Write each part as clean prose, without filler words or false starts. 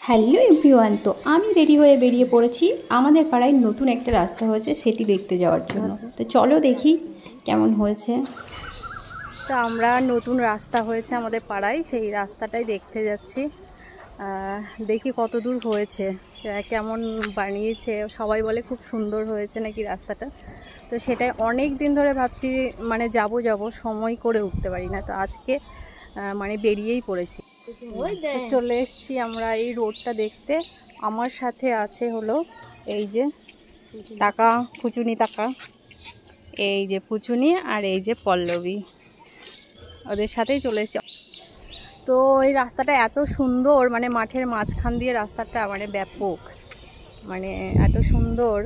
Hello everyone, তো আমি ready হয়ে বেরিয়ে পড়েছি। আমাদের পাড়ায় নতুন একটা রাস্তা হয়েছে, সেটি দেখতে যাওয়ার জন্য। তো চলো দেখি কেমন হয়েছে। তো আমরা নতুন রাস্তা হয়েছে আমাদের পাড়ায়, সেই রাস্তাটাই দেখতে যাচ্ছি। দেখি কত দূর হয়েছে, কেমন বানিয়েছে। সবাই বলে খুব সুন্দর হয়েছে নাকি রাস্তাটা। তো সেটাই অনেক দিন ধরে ভাবছি, মানে যাব সময় করে উঠতে পারি না। তো আজকে মানে বেরিয়েই পড়েছি। চলে এসেছি আমরা এই রোডটা দেখতে। আমার সাথে আছে হলো এই যে টাকা ফুচুনি, টাকা এই যে ফুচুনি, আর এই যে পল্লবী, ওদের সাথেই চলে এসেছি। তো এই রাস্তাটা এত সুন্দর, মানে মাঠের মাঝখান দিয়ে রাস্তাটা, মানে ব্যাপক, মানে এত সুন্দর।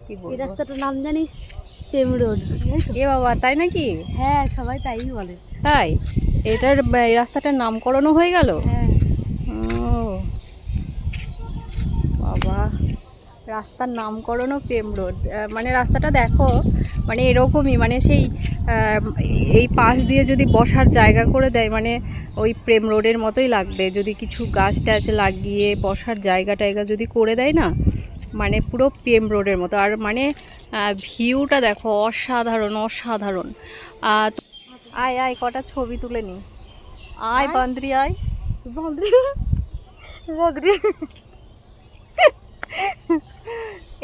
কি বলবো, এই রাস্তাটার নাম জানিস? প্রেম রোড। এ বাবা, তাই নাকি? হ্যাঁ, সবাই তাই বলে। তাই এই রাস্তাটার নামকরণও হয়ে গেল? হ্যাঁ। ও বাবা, রাস্তার নামকরণও প্রেম রোড। মানে রাস্তাটা দেখো, মানে এরকমই, মানে সেই এই পাশ দিয়ে যদি বসার জায়গা করে দেয়, মানে ওই প্রেম রোডের মতোই লাগবে। যদি কিছু গাছ টাছ লাগিয়ে বসার জায়গা টায়গা যদি করে দেয় না, মানে পুরো প্রেম রোডের মতো। আর মানে ভিউটা দেখো, অসাধারণ অসাধারণ। আয় আয়, কটা ছবি তুলে নি। আয় বান্দ্রি, আয় বান্দ্রি বান্দ্রি।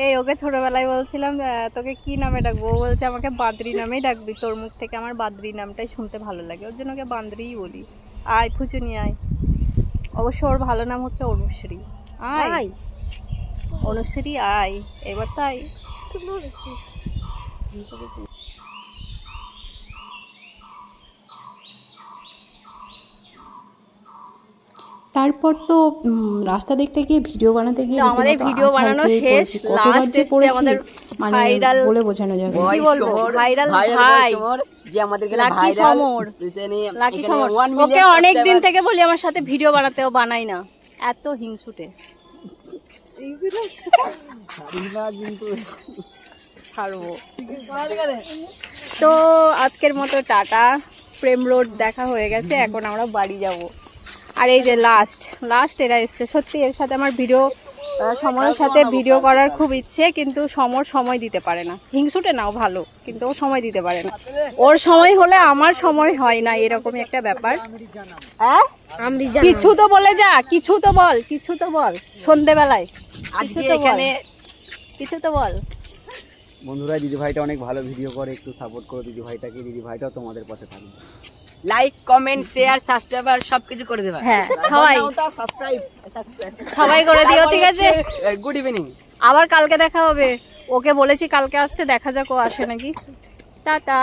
এই ওকে ছোটবেলায় বলছিলাম তোকে কি নামে ডাকবো, ও বলছে আমাকে বাদ্রি নামেই ডাকবি, তোর মুখ থেকে আমার বাদ্রি নামটাই শুনতে ভালো লাগে, ওর জন্য ওকে বান্দ্রিই বলি। আয় ফুচুনি আয়। অবশ্য ওর ভালো নাম হচ্ছে অনুশ্রী। আয় অনুশ্রী আয়, এবার তাই। তারপর তো রাস্তা দেখতে গিয়ে ভিডিও বানাতে গিয়ে আমাদের ভিডিও বানানো শেষ, লাস্ট এসেছে আমাদের ভাইরাল, বলে বোঝানো যাবে কি বলবো, ভাইরাল ভাই যে আমাদের লাকি সমর। লাকি সমর, ওকে অনেক দিন থেকে বলি আমার সাথে ভিডিও বানাতে, ও বানাই না, এত হিংসুটে। ছাড়বো। তো আজকের মতো টাটা, প্রেম রোড দেখা হয়ে গেছে, এখন আমরা বাড়ি যাব। আর এই যে লাস্ট এরা এসছে। সত্যি এর সাথে আমার ভিডিও, সময়ের সাথে ভিডিও করার খুব ইচ্ছে, কিন্তু সময় দিতে পারে না। হিংসুটে নাও ভালো, কিন্তু ও সময় দিতে পারে না। ওর সময় হলে আমার সময় হয় না, এরকমই একটা ব্যাপার। কিছু তো বলে যা, কিছু তো বল সন্ধেবেলায়, কিছু তো বল। বন্ধুরা, দিদি ভাইটা অনেক ভালো ভিডিও করে, একটু সাপোর্ট করো দিদি ভাইটাকে। দিদি ভাইটাও তোমাদের পাশে থাকবে। লাইক, কমেন্ট, শেয়ার, সাবস্ক্রাইব সবকিছু করে দেবা। হ্যাঁ, সবাই করে দিও, ঠিক আছে? Good evening. আবার কালকে দেখা হবে। ওকে বলেছি কালকে আসতে, দেখা যাক ও আসে নাকি। টাটা।